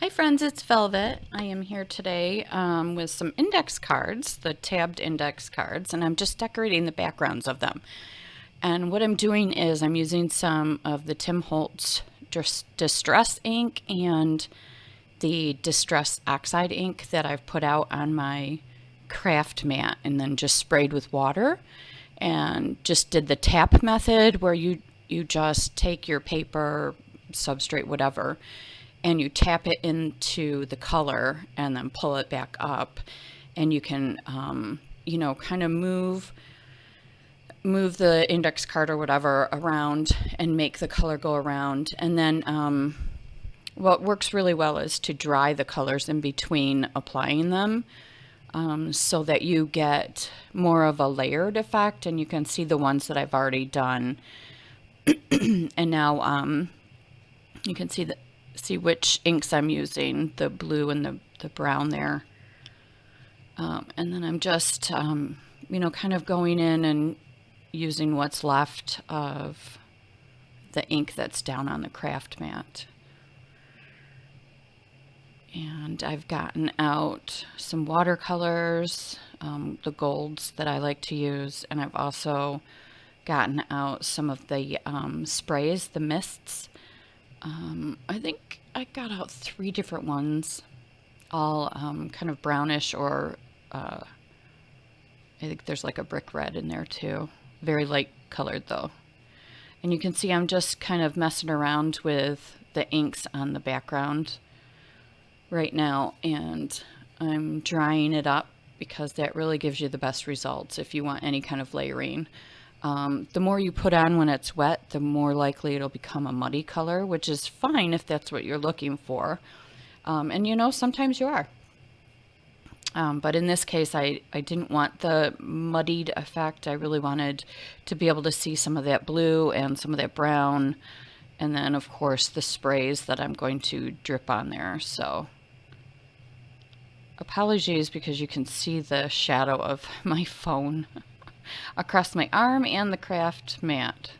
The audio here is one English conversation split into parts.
Hi friends, it's Velvet. I am here today with some index cards, the tabbed index cards, and I'm just decorating the backgrounds of them. And what I'm doing is I'm using some of the Tim Holtz Distress ink and the Distress Oxide ink that I've put out on my craft mat and then just sprayed with water and just did the tap method where you just take your paper, substrate, whatever, and you tap it into the color and then pull it back up, and you can kind of move the index card or whatever around and make the color go around. And then what works really well is to dry the colors in between applying them, so that you get more of a layered effect, and you can see the ones that I've already done. And now you can see which inks I'm using, the blue and the brown there. And then I'm just, kind of going in and using what's left of the ink that's down on the craft mat. And I've gotten out some watercolors, the golds that I like to use, and I've also gotten out some of the sprays, the mists. I think I got out 3 different ones, all kind of brownish, or I think there's like a brick red in there too. Very light colored though. And you can see I'm just kind of messing around with the inks on the background right now, and I'm drying it up because that really gives you the best results if you want any kind of layering. The more you put on when it's wet, the more likely it'll become a muddy color, which is fine if that's what you're looking for. And sometimes you are. But in this case, I didn't want the muddied effect. I really wanted to be able to see some of that blue and some of that brown. And then, of course, the sprays that I'm going to drip on there. So apologies because you can see the shadow of my phone across my arm and the craft mat.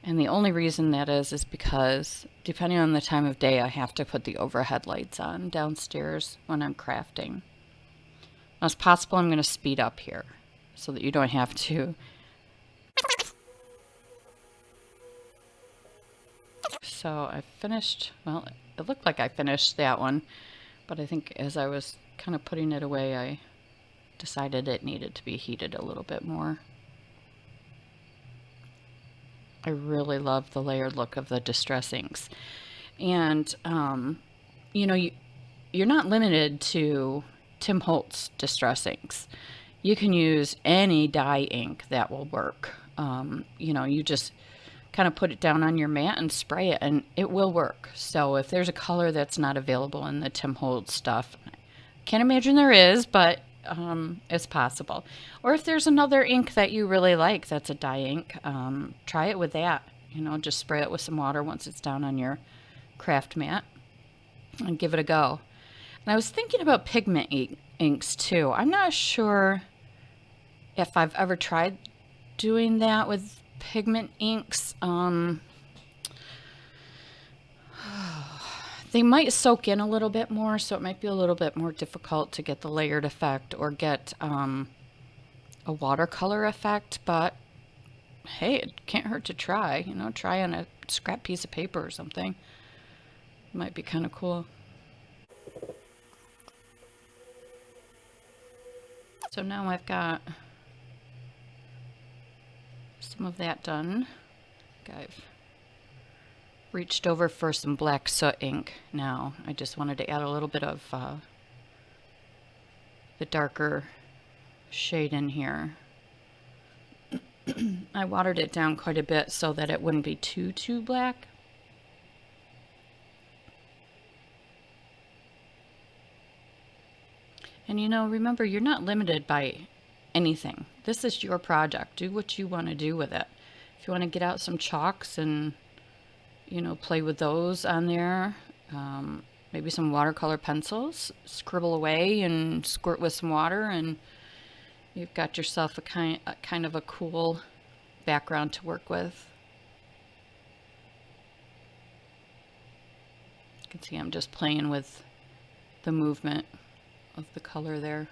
And the only reason that is because depending on the time of day, I have to put the overhead lights on downstairs when I'm crafting. Now, it's possible I'm going to speed up here so that you don't have to. So I finished, well, it looked like I finished that one, but I think as I was kind of putting it away, I decided it needed to be heated a little bit more. I really love the layered look of the Distress inks. And, you're not limited to Tim Holtz Distress inks. You can use any dye ink that will work. You just kind of put it down on your mat and spray it, and it will work. So if there's a color that's not available in the Tim Holtz stuff, can't imagine there is, but it's possible. Or if there's another ink that you really like that's a dye ink, try it with that. Just spray it with some water once it's down on your craft mat and give it a go. And I was thinking about pigment inks too. I'm not sure if I've ever tried doing that with pigment inks. They might soak in a little bit more, so it might be a little bit more difficult to get the layered effect or get a watercolor effect, but hey, it can't hurt to try. Try on a scrap piece of paper or something. Might be kind of cool. So now I've got some of that done. I've reached over for some black soot ink now. I just wanted to add a little bit of the darker shade in here. I watered it down quite a bit so that it wouldn't be too black. And remember, you're not limited by anything. This is your project. Do what you want to do with it. If you want to get out some chalks and play with those on there, maybe some watercolor pencils, scribble away and squirt with some water, and you've got yourself a kind of a cool background to work with. You can See, I'm just playing with the movement of the color there.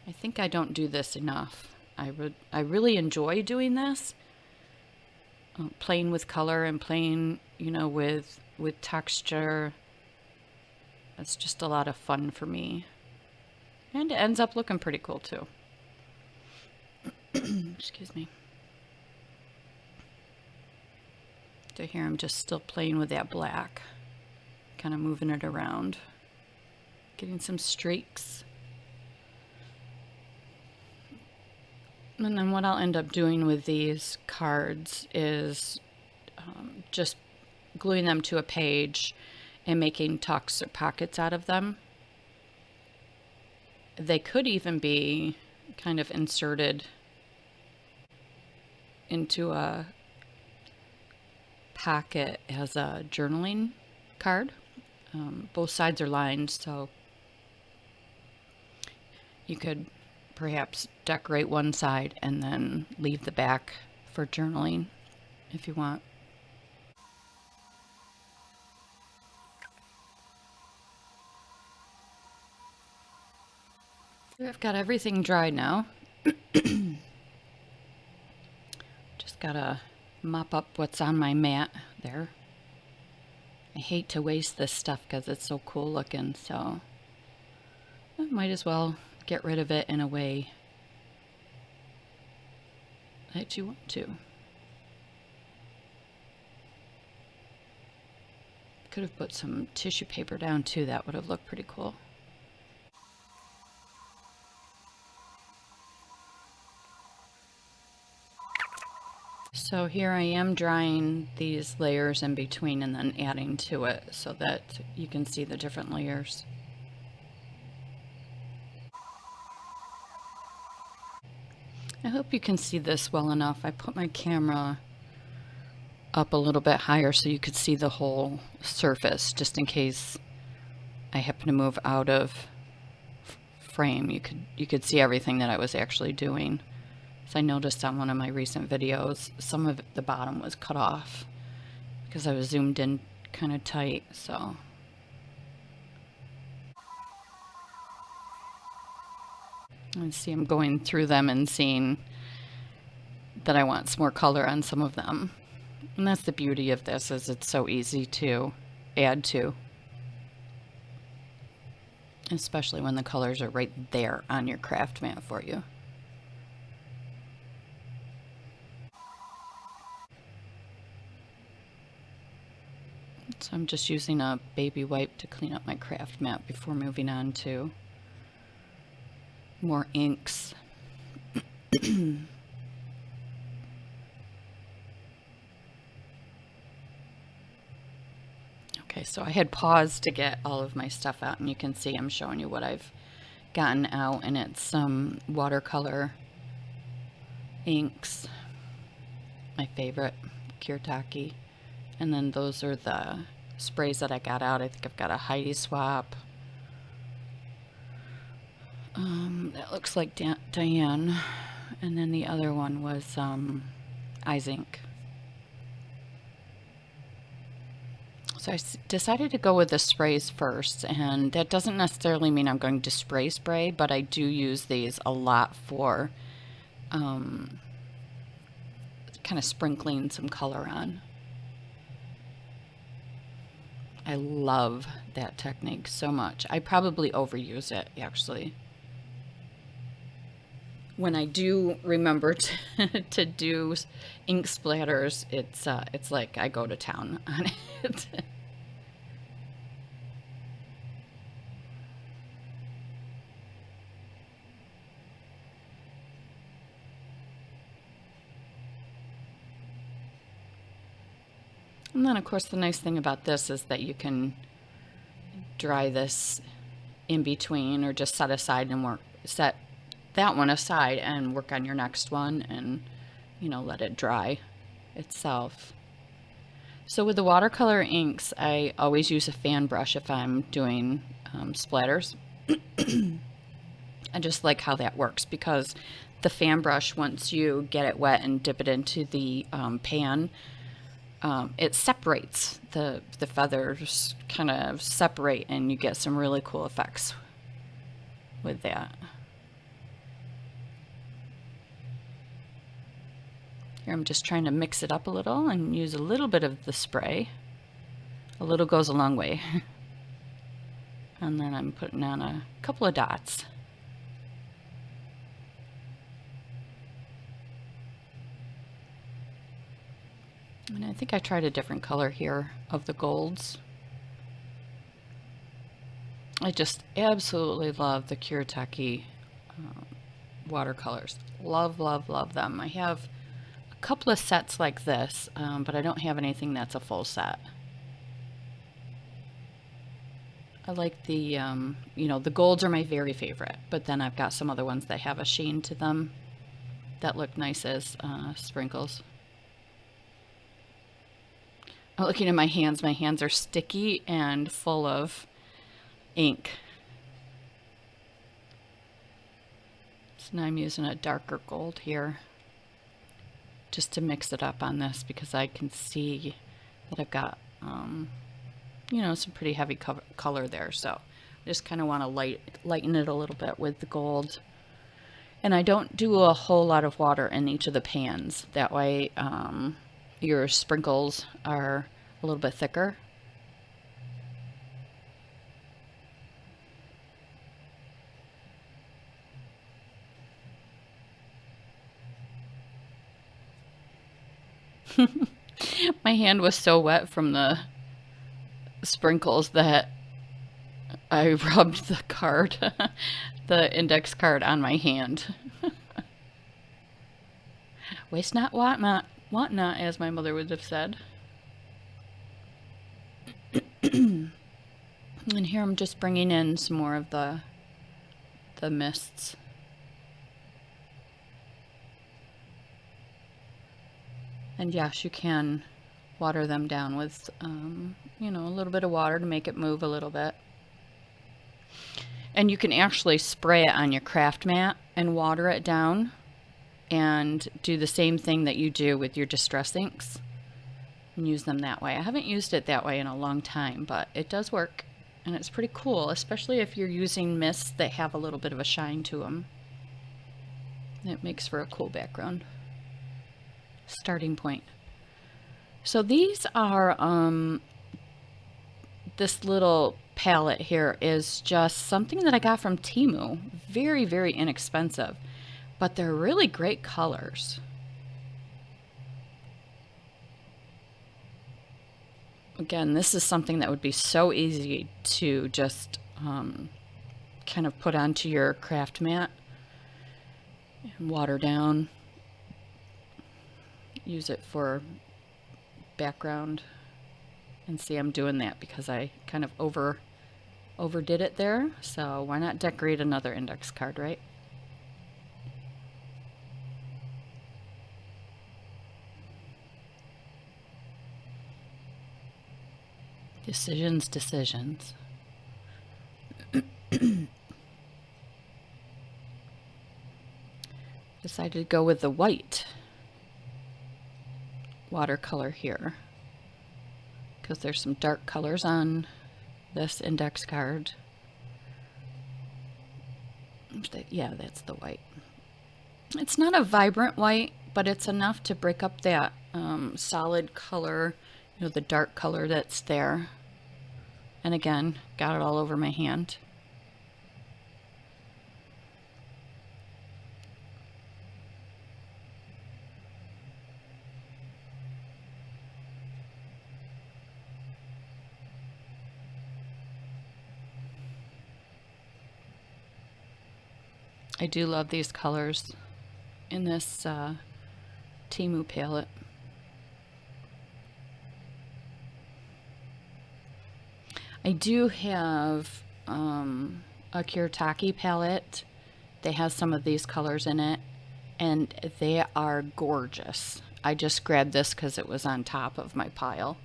I think I don't do this enough. I really enjoy doing this, playing with color and playing, you know, with texture. It's just a lot of fun for me. And it ends up looking pretty cool too. Excuse me. So here I'm just still playing with that black, kind of moving it around, getting some streaks. And then what I'll end up doing with these cards is just gluing them to a page and making tucks or pockets out of them. They could even be kind of inserted into a pocket as a journaling card. Both sides are lined, so you could perhaps decorate one side and then leave the back for journaling if you want. I've got everything dried now. Just gotta mop up what's on my mat there. I hate to waste this stuff because it's so cool looking, so I might as well get rid of it in a way that you want to. Could have put some tissue paper down too, that would have looked pretty cool. So here I am drying these layers in between and then adding to it so that you can see the different layers. I hope you can see this well enough. I put my camera up a little bit higher so you could see the whole surface, just in case I happen to move out of frame. You could see everything that I was actually doing. So I noticed on one of my recent videos, some of the bottom was cut off because I was zoomed in kind of tight, so. I see I'm going through them and seeing that I want some more color on some of them. And that's the beauty of this, is it's so easy to add to. Especially when the colors are right there on your craft mat for you. So I'm just using a baby wipe to clean up my craft mat before moving on to more inks. Okay, so I had paused to get all of my stuff out, and you can see I'm showing you what I've gotten out, and it's some watercolor inks, my favorite, Kirtaki. And then those are the sprays that I got out. I think I've got a Heidi Swap. That looks like Diane. And then the other one was Eyes Ink. So I decided to go with the sprays first, and that doesn't necessarily mean I'm going to spray, but I do use these a lot for kind of sprinkling some color on. I love that technique so much. I probably overuse it, actually. When I do remember to do ink splatters, it's like I go to town on it. And then, of course, the nice thing about this is that you can dry this in between, or just set aside and set that one aside and work on your next one, and, you know, let it dry itself. So with the watercolor inks, I always use a fan brush if I'm doing splatters. I just like how that works, because the fan brush, once you get it wet and dip it into the pan, it separates. The feathers kind of separate, and you get some really cool effects with that. Here I'm just trying to mix it up a little and use a little bit of the spray. A little goes a long way. And then I'm putting on a couple of dots. And I think I tried a different color here of the golds. I just absolutely love the Kuretake watercolors. Love, love, love them. I have a couple of sets like this, but I don't have anything that's a full set. I like the, you know, the golds are my very favorite, but then I've got some other ones that have a sheen to them that look nice as sprinkles. I'm looking at my hands are sticky and full of ink. So now I'm using a darker gold here just to mix it up on this, because I can see that I've got, you know, some pretty heavy color there. So I just kind of want to lighten it a little bit with the gold. And I don't do a whole lot of water in each of the pans. That way your sprinkles are a little bit thicker. My hand was so wet from the sprinkles that I rubbed the card, the index card, on my hand. Waste not, want not, as my mother would have said. And here I'm just bringing in some more of the mists. And yes, you can water them down with, you know, a little bit of water to make it move a little bit. And you can actually spray it on your craft mat and water it down and do the same thing that you do with your distress inks and use them that way. I haven't used it that way in a long time, but it does work and it's pretty cool, especially if you're using mists that have a little bit of a shine to them. It makes for a cool background. Starting point. So these are, this little palette here is just something that I got from Temu. Very, very inexpensive, but they're really great colors. Again, this is something that would be so easy to just kind of put onto your craft mat and water down. Use it for background. And see, I'm doing that because I kind of overdid it there. So why not decorate another index card, right? Decisions. Decided to go with the white watercolor here because there's some dark colors on this index card. Yeah, that's the white. It's not a vibrant white, but it's enough to break up that solid color, you know, the dark color that's there. And again, got it all over my hand. I do love these colors in this Temu palette. I do have a Kuretake palette that has some of these colors in it, and they are gorgeous. I just grabbed this because it was on top of my pile.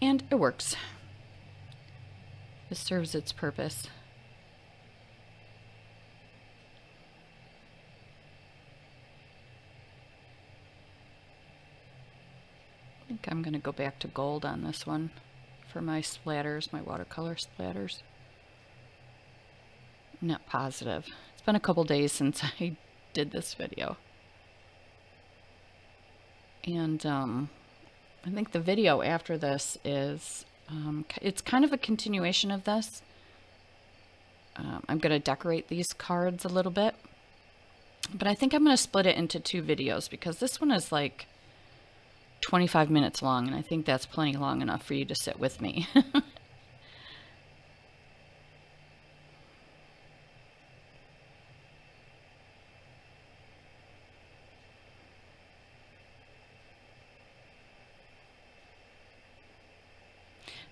And it works. It serves its purpose. think I'm going to go back to gold on this one for my splatters, my watercolor splatters. I'm not positive. It's been a couple days since I did this video. And I think the video after this is, it's kind of a continuation of this. I'm going to decorate these cards a little bit. But I think I'm going to split it into 2 videos because this one is like 25 minutes long, and I think that's plenty long enough for you to sit with me.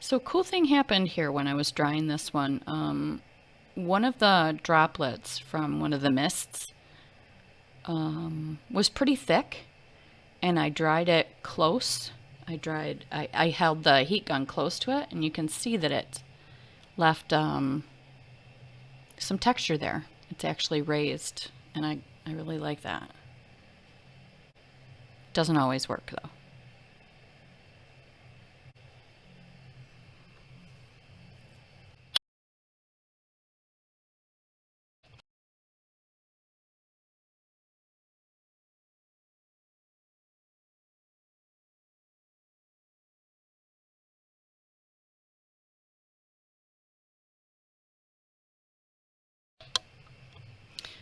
So a cool thing happened here when I was drying this one. One of the droplets from one of the mists was pretty thick, and I dried it close. I held the heat gun close to it, and you can see that it left some texture there. It's actually raised, and I really like that. Doesn't always work though.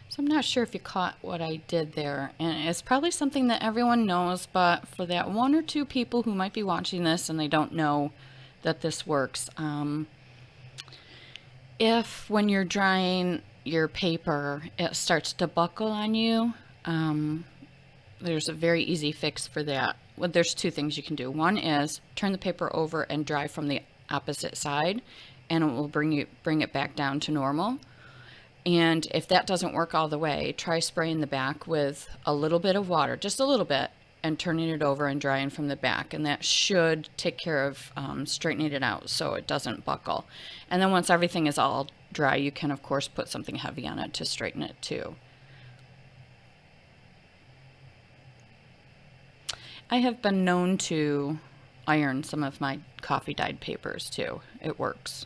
So I'm not sure if you caught what I did there, and it's probably something that everyone knows, but for that 1 or 2 people who might be watching this and they don't know that this works, if when you're drying your paper it starts to buckle on you, there's a very easy fix for that. Well, there's 2 things you can do. One is turn the paper over and dry from the opposite side, and it will bring it back down to normal. And if that doesn't work all the way, try spraying the back with a little bit of water, just a little bit, and turning it over and drying from the back. And that should take care of straightening it out so it doesn't buckle. And then once everything is all dry, you can, of course, put something heavy on it to straighten it too. I have been known to iron some of my coffee dyed papers too. It works.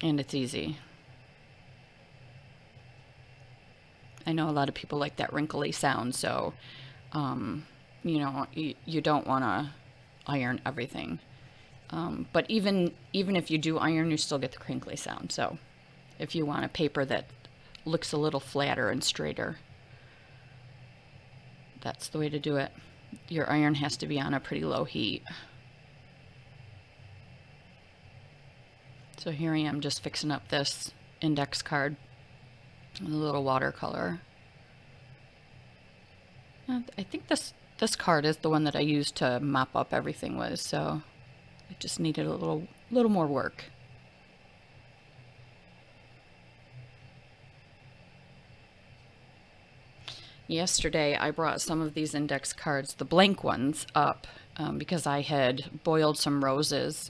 And it's easy. I know a lot of people like that wrinkly sound, so you know, you don't want to iron everything. But even if you do iron, you still get the crinkly sound. So if you want a paper that looks a little flatter and straighter, that's the way to do it. Your iron has to be on a pretty low heat. So here I am just fixing up this index card with a little watercolor. I think this card is the one that I used to mop up everything with, so it just needed a little more work. Yesterday I brought some of these index cards, the blank ones, up because I had boiled some roses,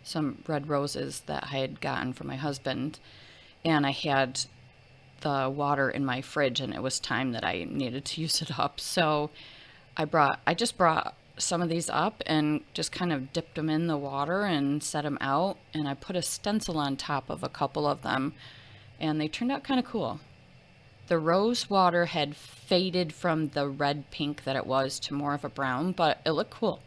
some red roses that I had gotten from my husband, and I had the water in my fridge and it was time that I needed to use it up. So I just brought some of these up and just kind of dipped them in the water and set them out, and I put a stencil on top of a couple of them, and they turned out kind of cool. The rose water had faded from the red pink that it was to more of a brown, but it looked cool.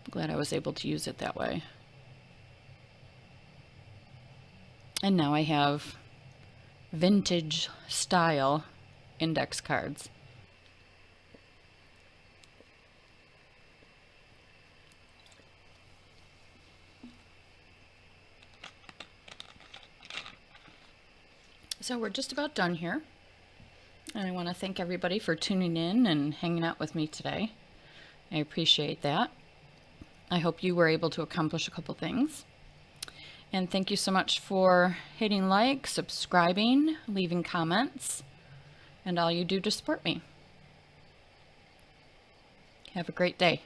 I'm glad I was able to use it that way. And now I have vintage style index cards. So we're just about done here. And I want to thank everybody for tuning in and hanging out with me today. I appreciate that. I hope you were able to accomplish a couple things. And thank you so much for hitting like, subscribing, leaving comments, and all you do to support me. Have a great day.